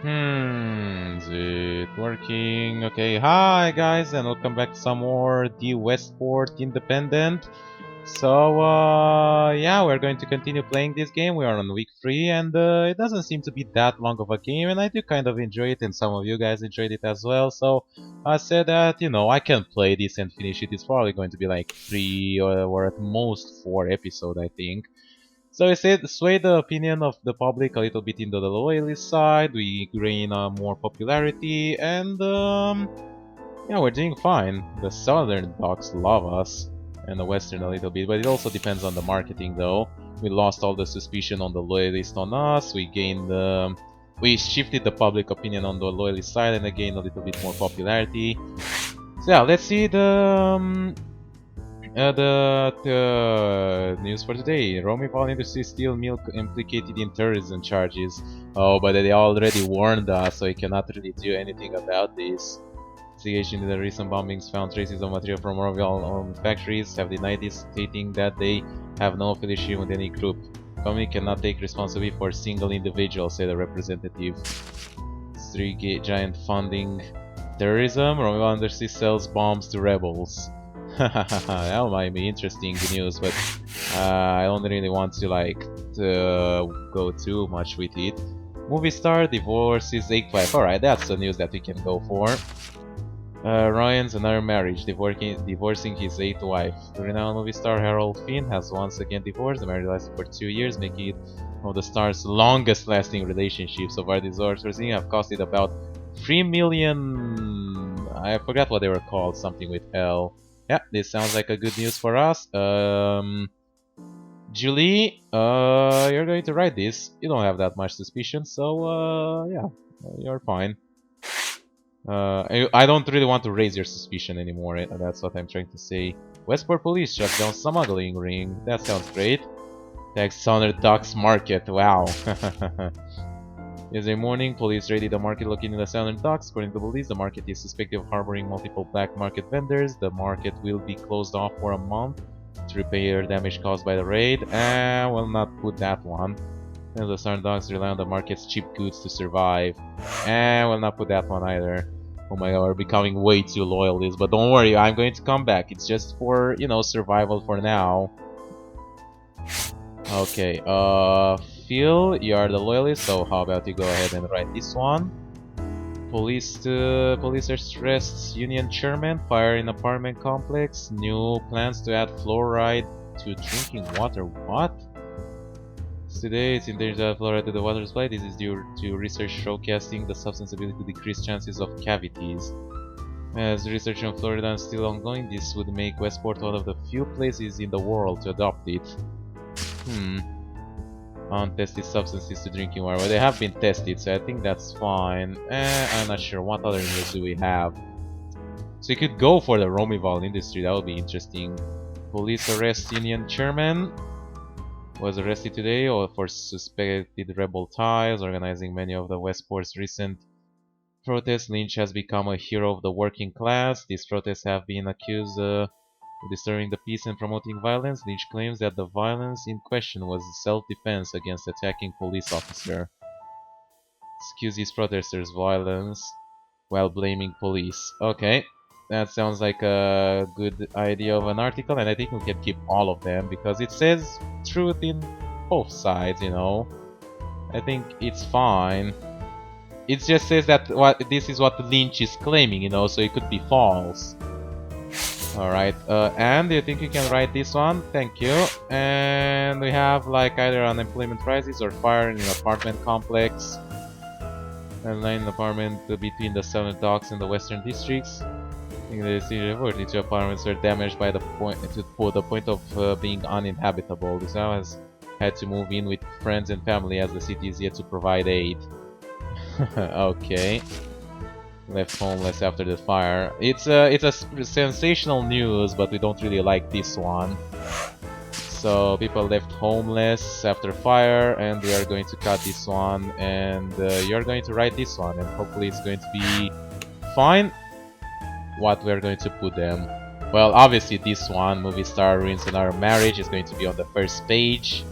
Is it working? Okay, hi guys, and welcome back to some more the Westport Independent. So, yeah, we're going to continue playing this game. We are on week 3, and it doesn't seem to be that long of a game, and I do kind of enjoy it, and some of you guys enjoyed it as well. So, I said that, I can play this and finish it. It's probably going to be like 3 or at most 4 episodes, I think. So we said sway the opinion of the public a little bit into the loyalist side. We gain more popularity, and yeah, we're doing fine. The southern dogs love us, and the western a little bit, but it also depends on the marketing, though. We lost all the suspicion on the loyalist on us. We gained, we shifted the public opinion on the loyalist side, and again a little bit more popularity. So yeah, let's see the news for today. Romy Paul Industry Steel Mill implicated in terrorism charges. Oh, but they already warned us, so we cannot really do anything about this. Investigation into the recent bombings found traces of material from Romy factories have denied this, stating that they have no affiliation with any group. Company cannot take responsibility for a single individual, said a representative. Three giant funding terrorism. Romy Industry sells bombs to rebels. That might be interesting news, but I don't really want to go too much with it. Movie star divorces ex-wife. Alright, that's the news that we can go for. Ryan's another marriage, divorcing his 8th wife. The renowned movie star Harold Finn has once again divorced. The marriage lasted for 2 years, making it one of the star's longest-lasting relationships. So far, these divorces have costed about 3 million. I forgot what they were called. Something with L. Yeah, this sounds like a good news for us. Julie, you're going to write this. You don't have that much suspicion, so yeah, you're fine. I don't really want to raise your suspicion anymore. That's what I'm trying to say. Westport Police shuts down smuggling ring. That sounds great. Tax Sounder Docks Market. Wow. Yesterday morning, police raided a market located in the southern docks. According to police, the market is suspected of harboring multiple black market vendors. The market will be closed off for a month to repair damage caused by the raid. And we'll not put that one. And the southern docks rely on the market's cheap goods to survive. And we'll not put that one either. Oh my god, we're becoming way too loyalist. But don't worry, I'm going to come back. It's just for, survival for now. Okay, Phil, you are the loyalist, so how about you go ahead and write this one. Police arrests union chairman, fire in apartment complex, new plans to add fluoride to drinking water. What? Today, it's in danger to add fluoride to the water supply. This is due to research showcasing the substance's ability to decrease chances of cavities. As research on fluoride is still ongoing, this would make Westport one of the few places in the world to adopt it. Untested substances to drinking water. Well, they have been tested, so I think that's fine. I'm not sure. What other news do we have? So you could go for the Romival industry. That would be interesting. Police arrest union chairman. Was arrested today or for suspected rebel ties, organizing many of the Westport's recent protests. Lynch has become a hero of the working class. These protests have been accused disturbing the peace and promoting violence. Lynch claims that the violence in question was self-defense against attacking police officer. Excuses protesters' violence while blaming police. Okay, that sounds like a good idea of an article, and I think we can keep all of them because it says truth in both sides, I think it's fine. It just says that this is what Lynch is claiming, so it could be false. Alright, and do you think you can write this one? Thank you. And we have like either unemployment crisis or fire in an apartment complex. And line an apartment between the southern docks and the western districts. In the city, 42 apartments were damaged by the point of being uninhabitable. This now has had to move in with friends and family as the city is yet to provide aid. Okay. Left homeless after the fire. It's a sensational news, but we don't really like this one. So people left homeless after fire, and we are going to cut this one, and you're going to write this one, and hopefully it's going to be fine. What we're going to put them? Well, obviously this one, movie star ruins another marriage, is going to be on the first page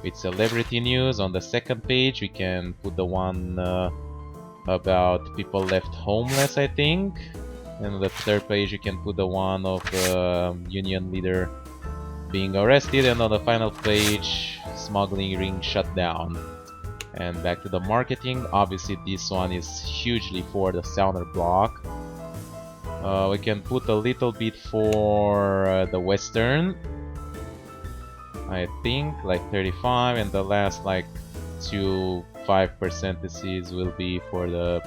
with celebrity news. On the second page, we can put the one about people left homeless, I think. And on the third page you can put the one of the union leader being arrested, and on the final page, smuggling ring shut down. And back to the marketing, obviously this one is hugely for the southern block. We can put a little bit for the western, I think, like 35, and the last like 5% will be for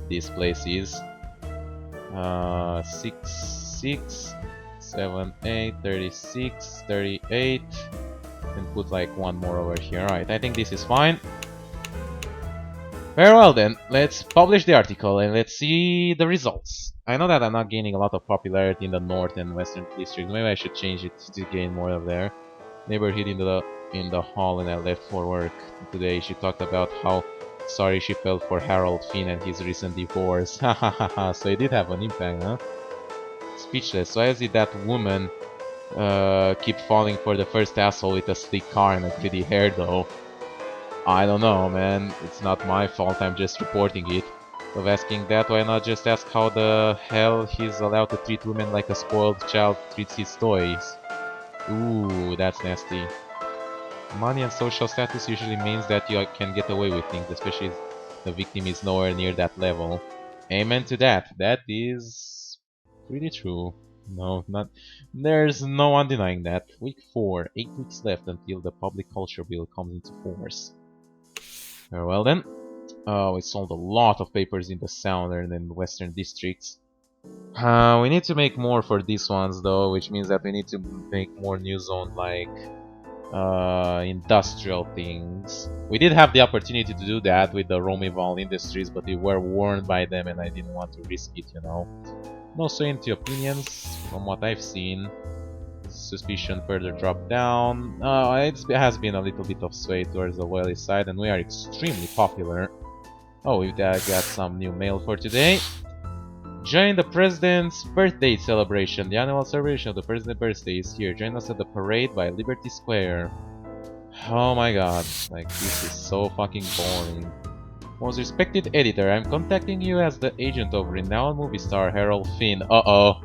these places. 6, 7, 8, 36, 38, and put like one more over here. Alright, I think this is fine. Very well then, let's publish the article and let's see the results. I know that I'm not gaining a lot of popularity in the north and western districts. Maybe I should change it to gain more of there. Neighbor hid in the hall and I left for work. Today she talked about how sorry she felt for Harold Finn and his recent divorce. Hahaha, so it did have an impact, huh? Speechless. Why is it that woman keep falling for the first asshole with a sleek car and a pretty hair though? I don't know, man. It's not my fault, I'm just reporting it. Of asking that, why not just ask how the hell he's allowed to treat women like a spoiled child treats his toys? Ooh, that's nasty. Money and social status usually means that you can get away with things, especially if the victim is nowhere near that level. Amen to that. That is pretty true. No, not. There's no one denying that. Week 4, 8 weeks left until the public culture bill comes into force. Very well then. We sold a lot of papers in the southern and western districts. We need to make more for these ones though, which means that we need to make more news on like industrial things. We did have the opportunity to do that with the Romeval Industries, but we were warned by them and I didn't want to risk it, you know. No sway into opinions, from what I've seen. Suspicion further dropped down. It has been a little bit of sway towards the Loyalist side, and we are extremely popular. Oh, we've got some new mail for today. Join the President's birthday celebration. The annual celebration of the President's birthday is here. Join us at the parade by Liberty Square. Oh my god, like this is so fucking boring. Most respected editor, I'm contacting you as the agent of renowned movie star Harold Finn. Uh-oh.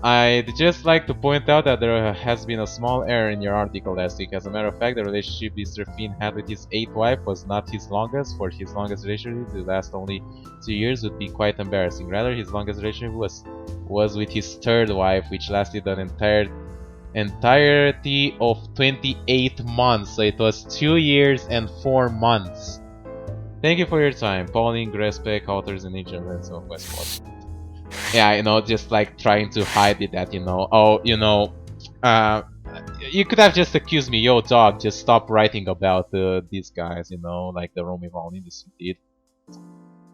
I'd just like to point out that there has been a small error in your article last week. As a matter of fact, the relationship Mr. Finn had with his 8th wife was not his longest. For his longest relationship to last only 2 years would be quite embarrassing. Rather, his longest relationship was with his 3rd wife, which lasted an entirety of 28 months. So it was 2 years and 4 months. Thank you for your time. Pauline Grespec, authors and agents of Westport. Yeah, you know, just like trying to hide it that, you know, oh, you know, you could have just accused me, yo dog, just stop writing about these guys, you know, like the Romeval Industry did.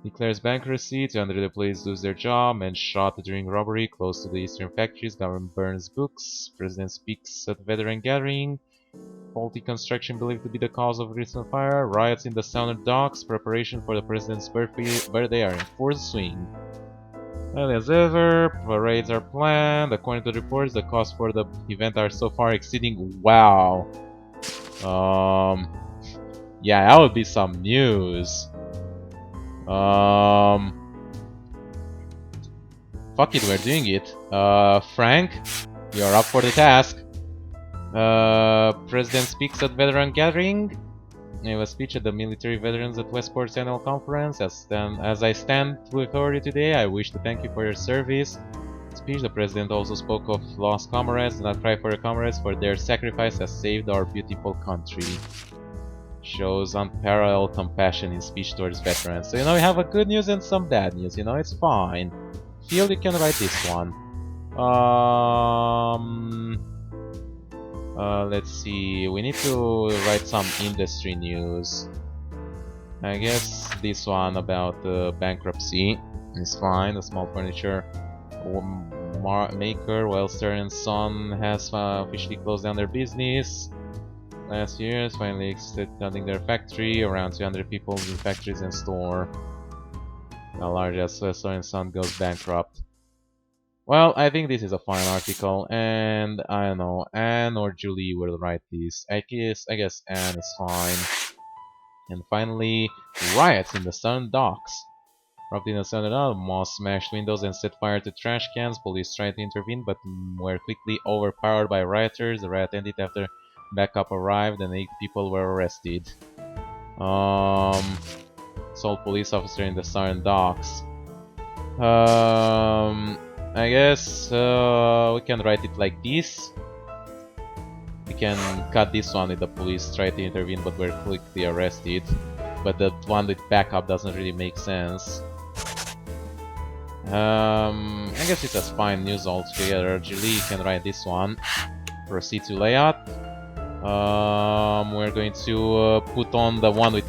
Declares bankruptcy, 200 employees lose their job, and shot during robbery close to the eastern factories, government burns books, president speaks at veteran gathering, faulty construction believed to be the cause of recent fire, riots in the southern docks, preparation for the president's birthday are in full swing. Early as ever, parades are planned. According to the reports, the costs for the event are so far exceeding. Wow. Yeah, that would be some news. Fuck it, we're doing it. Frank, you're up for the task. President speaks at veteran gathering. Gave a speech at the military veterans at Westport's annual conference. As I stand with authority today, I wish to thank you for your service. Speech, the president also spoke of lost comrades. Do not cry for your comrades, for their sacrifice has saved our beautiful country. Shows unparalleled compassion in speech towards veterans. So, you know, we have a good news and some bad news, you know, it's fine. Feel you can write this one. Let's see, we need to write some industry news. I guess this one about bankruptcy is fine. The small furniture maker, Wellster & Son, has officially closed down their business. Last year, finally extending their factory. Around 200 people in factories and store. The largest Wellster & Son goes bankrupt. Well, I think this is a fine article, and I don't know, Anne or Julie will write this. I guess Anne is fine. And finally, riots in the Southern Docks. Erupted in the Southern Docks, moss smashed windows and set fire to trash cans. Police tried to intervene but were quickly overpowered by rioters. The riot ended after backup arrived and 8 people were arrested. Assault police officer in the Southern Docks. I guess we can write it like this. We can cut this one with the police tried to intervene but were quickly arrested. But the one with backup doesn't really make sense. I guess it's a fine news altogether. Julie, you can write this one. Proceed to layout. We're going to put on the one with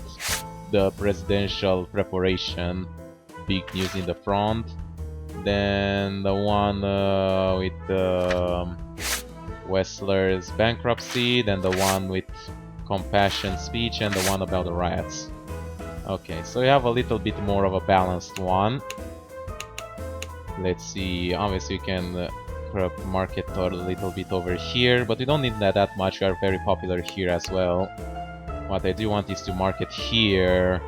the presidential preparation. Big news in the front. Then the one with Wessler's bankruptcy. Then the one with compassion speech. And the one about the riots. Okay, so we have a little bit more of a balanced one. Let's see, obviously we can market a little bit over here, but we don't need that much. We are very popular here as well. What I do want is to market here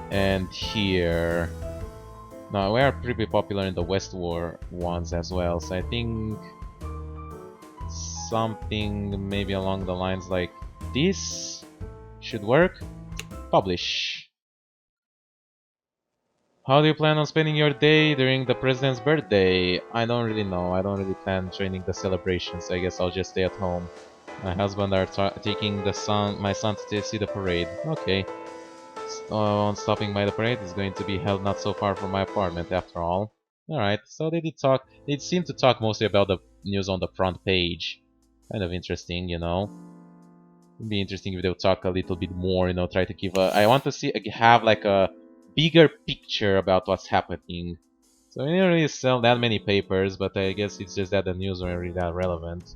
and here. Now we are pretty popular in the Westport ones as well, so I think something maybe along the lines like this should work. Publish. How do you plan on spending your day during the president's birthday? I don't really know. I don't really plan joining the celebrations. I guess I'll just stay at home. My husband are taking my son to see the parade. Okay. Stopping by the parade is going to be held not so far from my apartment after all. Alright, so they did talk. They seem to talk mostly about the news on the front page. Kind of interesting, you know. It'd be interesting if they'll talk a little bit more, you know, try to give a... I want to have like a bigger picture about what's happening. So we didn't really sell that many papers, but I guess it's just that the news aren't really that relevant.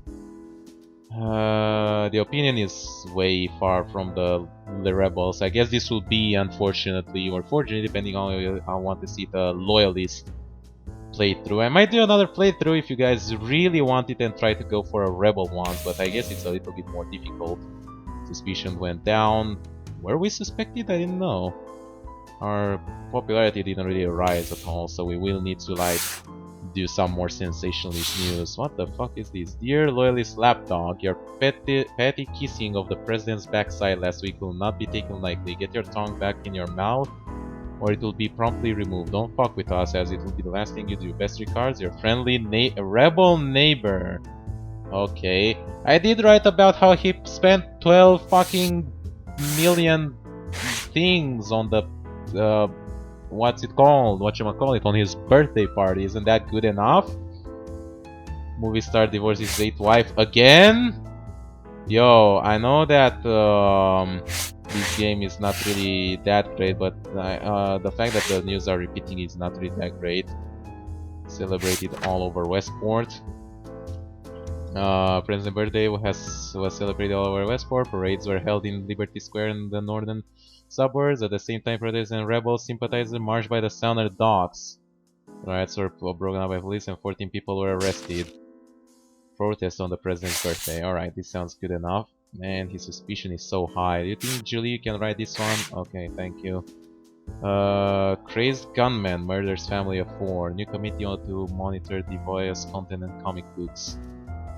The opinion is way far from the rebels. I guess this will be, unfortunately, or fortunately, depending on how I want to see the Loyalist playthrough. I might do another playthrough if you guys really want it and try to go for a rebel one, but I guess it's a little bit more difficult. Suspicion went down. Were we suspected? I didn't know. Our popularity didn't really rise at all, so we will need to like do some more sensationalist news. What the fuck is this? Dear Loyalist lapdog, your petty kissing of the president's backside last week will not be taken lightly. Get your tongue back in your mouth or it will be promptly removed. Don't fuck with us as it will be the last thing you do. Best regards, your friendly rebel neighbor. Okay. I did write about how he spent 12 fucking million things on the what's it called? Whatchamacallit, on his birthday party. Isn't that good enough? Movie star divorces his late wife again? Yo, I know that this game is not really that great, but the fact that the news are repeating is not really that great. Celebrated all over Westport. President's birthday was celebrated all over Westport. Parades were held in Liberty Square in the northern suburbs. At the same time, protesters and rebel sympathizers marched by the Southern Docks. Riots were broken up by police and 14 people were arrested. Protest on the president's birthday. Alright, this sounds good enough. Man, his suspicion is so high. Do you think, Julie, you can write this one? Okay, thank you. Crazed gunman murders family of 4. New committee to monitor devious content and comic books.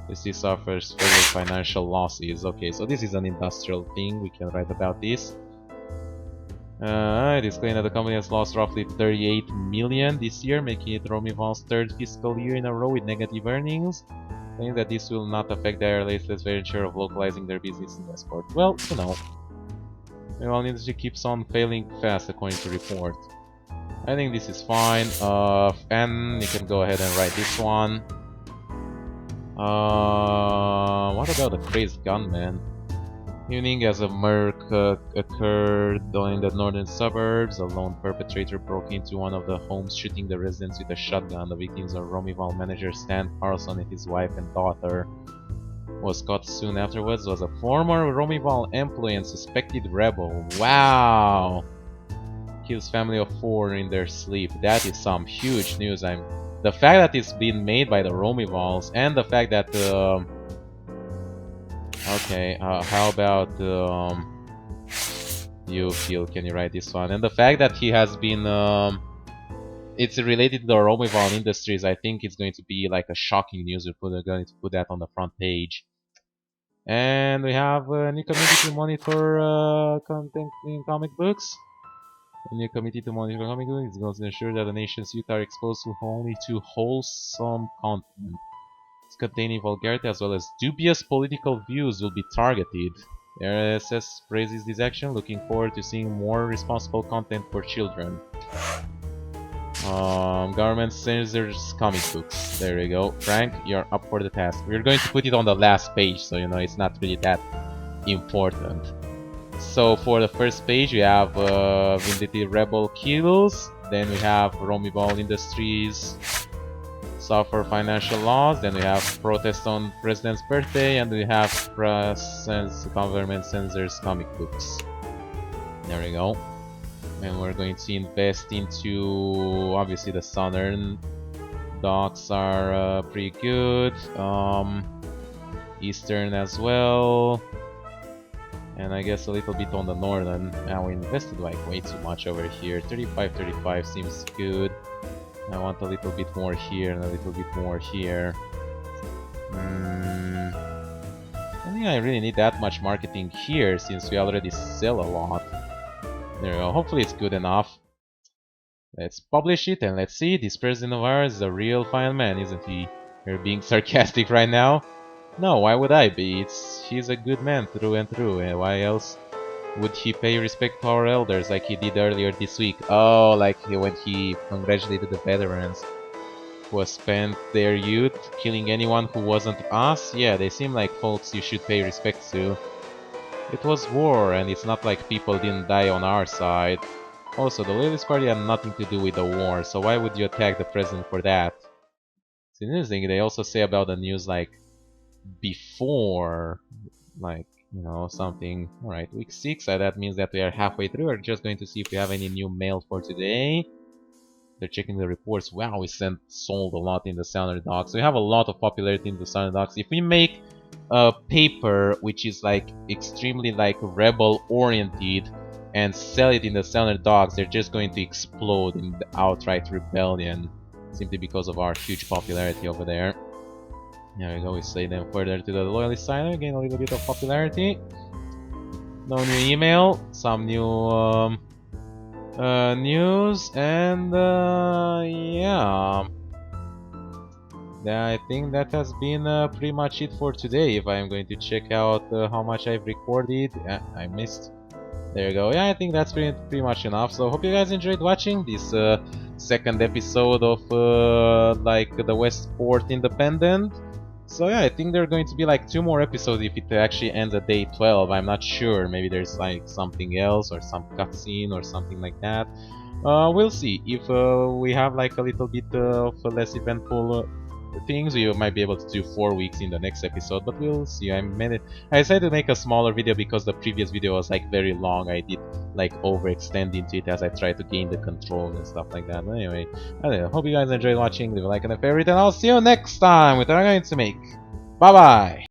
This suffers further financial losses. Okay, so this is an industrial thing. We can write about this. It is claimed that the company has lost roughly 38 million this year, making it Romival's 3rd fiscal year in a row with negative earnings. Claiming that this will not affect their latest venture of localizing their business in Westport. Well, you know, the oil industry keeps on failing fast according to report. I think this is fine. And you can go ahead and write this one. What about the crazed gunman? Evening as a murder occurred in the northern suburbs. A lone perpetrator broke into one of the homes, shooting the residents with a shotgun. The victims are Romival manager Stan Carlson and his wife and daughter. Was caught soon afterwards. Was a former Romival employee and suspected rebel. Wow! Kills family of 4 in their sleep. That is some huge news. The fact that it's been made by the Romivals and the fact that okay, how about You feel, can you write this one? And the fact that he has been, it's related to the Romeval Industries, I think it's going to be like a shocking news. We're going to put that on the front page. And we have a new committee to monitor content in comic books. A new committee to monitor comic books is going to ensure that the nation's youth are exposed to only to wholesome content. It's containing vulgarity as well as dubious political views will be targeted. The RSS praises this action, looking forward to seeing more responsible content for children. Government censors comic books. There we go. Frank, you're up for the task. We're going to put it on the last page, so you know it's not really that important. So for the first page, we have Vindictive Rebel Kills. Then we have Romiball Industries suffer financial loss. Then we have protest on President's birthday, and we have government censors comic books. There we go. And we're going to invest into, obviously, the southern docks are pretty good. Eastern as well. And I guess a little bit on the northern. And we invested like way too much over here. 35 seems good. I want a little bit more here and a little bit more here. I think I really need that much marketing here since we already sell a lot. There we go. Hopefully it's good enough. Let's publish it and let's see. This president of ours is a real fine man, isn't he? You're being sarcastic right now? No, why would I be? He's a good man through and through. And why else would he pay respect to our elders like he did earlier this week? Oh, like when he congratulated the veterans who have spent their youth killing anyone who wasn't us? Yeah, they seem like folks you should pay respect to. It was war, and it's not like people didn't die on our side. Also, the Loyalist party had nothing to do with the war, so why would you attack the president for that? It's interesting, they also say about the news like before, like, you know, something. Alright, week 6, that means that we are halfway through. We're just going to see if we have any new mail for today. They're checking the reports. Wow, we sold a lot in the Southern Docks. We have a lot of popularity in the Southern Docks. If we make a paper which is like extremely like rebel oriented and sell it in the Southern Docks, they're just going to explode in the outright rebellion simply because of our huge popularity over there. There we go, we slay them further to the Loyalist side, gain a little bit of popularity. No new email, some new news, and yeah. I think that has been pretty much it for today. If I am going to check out how much I've recorded, I missed. There you go. Yeah, I think that's pretty much enough. So hope you guys enjoyed watching this second episode of like the Westport Independent. So yeah, I think there are going to be like 2 more episodes if it actually ends at day 12. I'm not sure. Maybe there's like something else or some cutscene or something like that. We'll see. If we have like a little bit of less eventful things, we might be able to do 4 weeks in the next episode, but we'll see. I decided to make a smaller video because the previous video was like very long. I did like overextend into it as I tried to gain the controls and stuff like that. But anyway, I don't know. Hope you guys enjoyed watching. Leave a like and a favorite, and I'll see you next time with what I'm going to make. Bye bye.